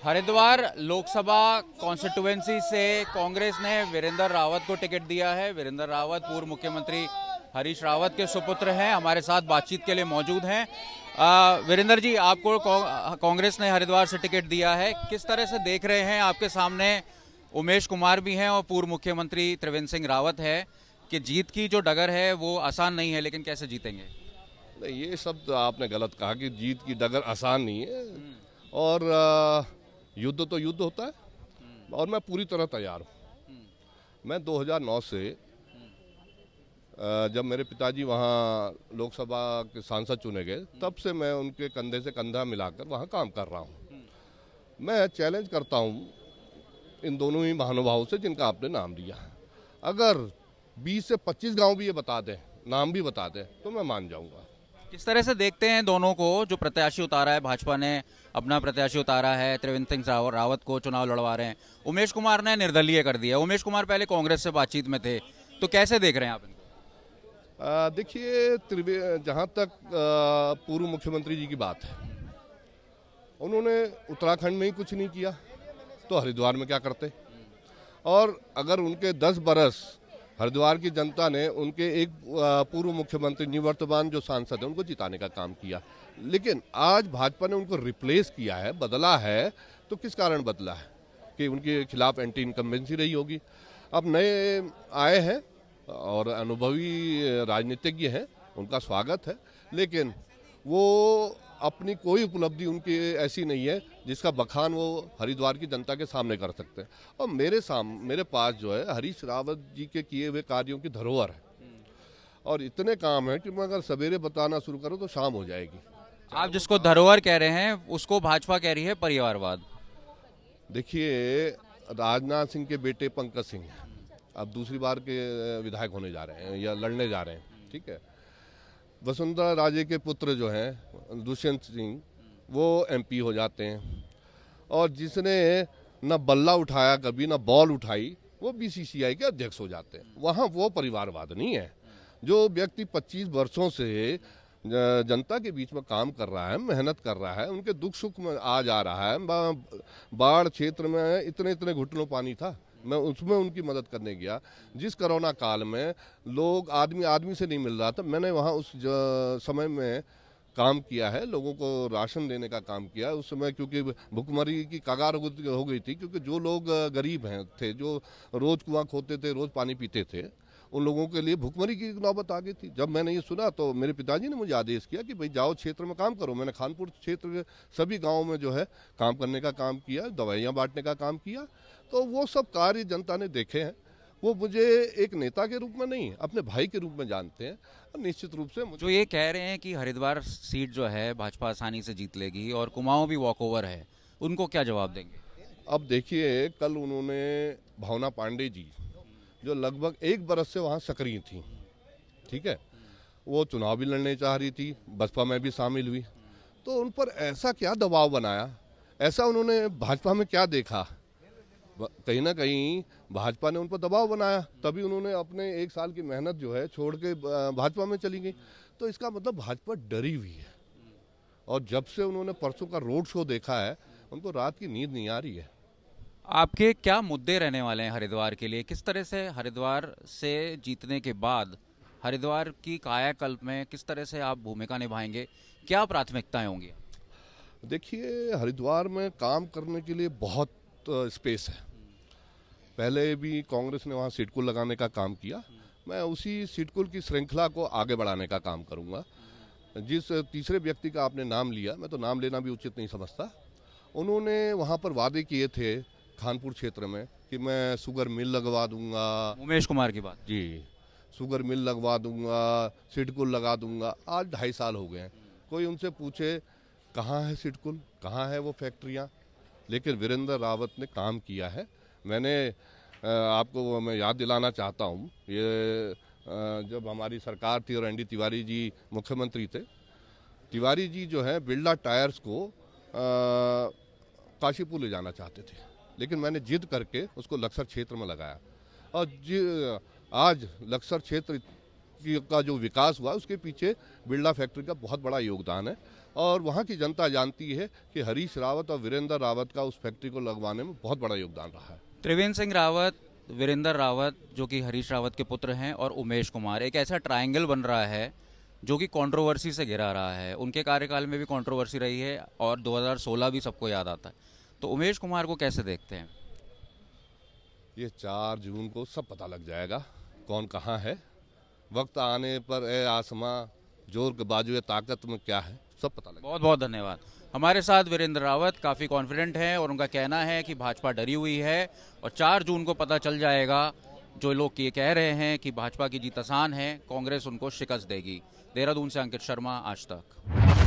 Haridwar Lok Sabha constituency से कांग्रेस ने वीरेंद्र रावत को टिकट दिया है। वीरेंद्र रावत पूर्व मुख्यमंत्री हरीश रावत के सुपुत्र हैं, हमारे साथ बातचीत के लिए मौजूद हैं। वीरेंद्र जी, आपको कांग्रेस ने हरिद्वार से टिकट दिया है, किस तरह से देख रहे हैं? आपके सामने उमेश कुमार भी हैं और पूर्व मुख्यमंत्री त्रिवेंद्र सिंह रावत है कि जीत की जो डगर है वो आसान नहीं है, लेकिन कैसे जीतेंगे? नहीं, ये शब्द आपने गलत कहा कि जीत की डगर आसान नहीं है। और युद्ध तो युद्ध होता है और मैं पूरी तरह तैयार हूँ। मैं 2009 से जब मेरे पिताजी वहाँ लोकसभा के सांसद चुने गए, तब से मैं उनके कंधे से कंधा मिलाकर वहाँ काम कर रहा हूँ। मैं चैलेंज करता हूँ इन दोनों ही महानुभावों से जिनका आपने नाम लिया। अगर 20 से 25 गांव भी ये बता दें, नाम भी बता दें, तो मैं मान जाऊँगा। किस तरह से देखते हैं दोनों को? जो प्रत्याशी उतारा है, भाजपा ने अपना प्रत्याशी उतारा है, त्रिवेंद्र सिंह रावत को चुनाव लड़वा रहे हैं। उमेश कुमार ने निर्दलीय कर दिया। उमेश कुमार पहले कांग्रेस से बातचीत में थे, तो कैसे देख रहे हैं आप इनको? देखिए, जहाँ तक पूर्व मुख्यमंत्री जी की बात है, उन्होंने उत्तराखंड में ही कुछ नहीं किया तो हरिद्वार में क्या करते? और अगर उनके 10 बरस हरिद्वार की जनता ने उनके एक पूर्व मुख्यमंत्री निवर्तमान जो सांसद है उनको जिताने का काम किया, लेकिन आज भाजपा ने उनको रिप्लेस किया है, बदला है, तो किस कारण बदला है? कि उनके खिलाफ एंटी इनकम्बेंसी रही होगी। अब नए आए हैं और अनुभवी राजनीतिज्ञ हैं, उनका स्वागत है, लेकिन वो अपनी कोई उपलब्धि उनकी ऐसी नहीं है जिसका बखान वो हरिद्वार की जनता के सामने कर सकते हैं। और मेरे पास जो है हरीश रावत जी के किए हुए कार्यों की धरोहर है और इतने काम है कि मैं अगर सवेरे बताना शुरू करूं तो शाम हो जाएगी। आप जिसको धरोहर कह रहे हैं उसको भाजपा कह रही है परिवारवाद। देखिए, राजनाथ सिंह के बेटे पंकज सिंह अब दूसरी बार के विधायक होने जा रहे हैं या लड़ने जा रहे हैं, ठीक है। वसुंधरा राजे के पुत्र जो हैं दुष्यंत सिंह, वो एमपी हो जाते हैं। और जिसने न बल्ला उठाया कभी, न बॉल उठाई, वो बीसीसीआई के अध्यक्ष हो जाते हैं। वहाँ वो परिवारवाद नहीं है। जो व्यक्ति 25 वर्षों से जनता के बीच में काम कर रहा है, मेहनत कर रहा है, उनके दुख सुख में आ जा रहा है। बाढ़ क्षेत्र में इतने घुटनों पानी था, मैं उसमें उनकी मदद करने गया। जिस कोरोना काल में लोग आदमी से नहीं मिल रहा था, मैंने वहाँ उस समय में काम किया है, लोगों को राशन देने का काम किया। उस समय क्योंकि भुखमरी की कगार हो गई थी, क्योंकि जो लोग गरीब थे, जो रोज कुआं खोदते थे, रोज पानी पीते थे, उन लोगों के लिए भुखमरी की नौबत आ गई थी। जब मैंने ये सुना तो मेरे पिताजी ने मुझे आदेश किया कि भाई जाओ क्षेत्र में काम करो। मैंने खानपुर क्षेत्र के सभी गाँव में जो है काम करने का काम किया, दवाइयाँ बांटने का काम किया। तो वो सब कार्य जनता ने देखे हैं। वो मुझे एक नेता के रूप में नहीं, अपने भाई के रूप में जानते हैं। और निश्चित रूप से जो ये कह रहे हैं कि हरिद्वार सीट जो है भाजपा आसानी से जीत लेगी और कुमाऊं भी वॉकओवर है, उनको क्या जवाब देंगे? अब देखिए, कल उन्होंने भावना पांडे जी, जो लगभग 1 बरस से वहाँ सक्रिय थी, ठीक है, वो चुनाव भी लड़ने चाह रही थी, बसपा में भी शामिल हुई, तो उन पर ऐसा क्या दबाव बनाया? ऐसा उन्होंने भाजपा में क्या देखा? कहीं ना कहीं भाजपा ने उन पर दबाव बनाया, तभी उन्होंने अपने 1 साल की मेहनत जो है छोड़ के भाजपा में चली गई। तो इसका मतलब भाजपा डरी हुई है। और जब से उन्होंने परसों का रोड शो देखा है, उनको रात की नींद नहीं आ रही है। आपके क्या मुद्दे रहने वाले हैं हरिद्वार के लिए? किस तरह से हरिद्वार से जीतने के बाद हरिद्वार की कायाकल्प में किस तरह से आप भूमिका निभाएंगे? क्या प्राथमिकताएं होंगी? देखिए, हरिद्वार में काम करने के लिए बहुत स्पेस है। पहले भी कांग्रेस ने वहाँ सिडकुल लगाने का काम किया। मैं उसी सिडकुल की श्रृंखला को आगे बढ़ाने का काम करूँगा। जिस तीसरे व्यक्ति का आपने नाम लिया, मैं तो नाम लेना भी उचित नहीं समझता, उन्होंने वहाँ पर वादे किए थे खानपुर क्षेत्र में कि मैं शुगर मिल लगवा दूंगा। उमेश कुमार की बात? जी, शुगर मिल लगवा दूंगा, सिडकुल लगा दूंगा। आज 2.5 साल हो गए हैं। कोई उनसे पूछे कहाँ है सिडकुल, कहाँ है वो फैक्ट्रियाँ? लेकिन वीरेंद्र रावत ने काम किया है। मैंने आपको मैं याद दिलाना चाहता हूँ, ये जब हमारी सरकार थी और एनडी तिवारी जी मुख्यमंत्री थे, तिवारी जी जो है बिरला टायर्स को काशीपुर ले जाना चाहते थे, लेकिन मैंने जिद करके उसको लक्सर क्षेत्र में लगाया। और आज लक्सर क्षेत्र का जो विकास हुआ उसके पीछे बिरला फैक्ट्री का बहुत बड़ा योगदान है। और वहाँ की जनता जानती है कि हरीश रावत और वीरेंद्र रावत का उस फैक्ट्री को लगवाने में बहुत बड़ा योगदान रहा है। त्रिवेंद्र सिंह रावत, वीरेंद्र रावत जो कि हरीश रावत के पुत्र हैं, और उमेश कुमार, एक ऐसा ट्रायंगल बन रहा है जो कि कंट्रोवर्सी से घिरा रहा है। उनके कार्यकाल में भी कंट्रोवर्सी रही है और 2016 भी सबको याद आता है। तो उमेश कुमार को कैसे देखते हैं? ये 4 जून को सब पता लग जाएगा कौन कहाँ है। वक्त आने पर ए आसमां जोर के बाजू ताकत में क्या है, सब पता लगेगा। बहुत बहुत धन्यवाद। हमारे साथ वीरेंद्र रावत काफ़ी कॉन्फिडेंट हैं और उनका कहना है कि भाजपा डरी हुई है और 4 जून को पता चल जाएगा। जो लोग ये कह रहे हैं कि भाजपा की जीत आसान है, कांग्रेस उनको शिकस्त देगी। देहरादून से अंकित शर्मा, आज तक।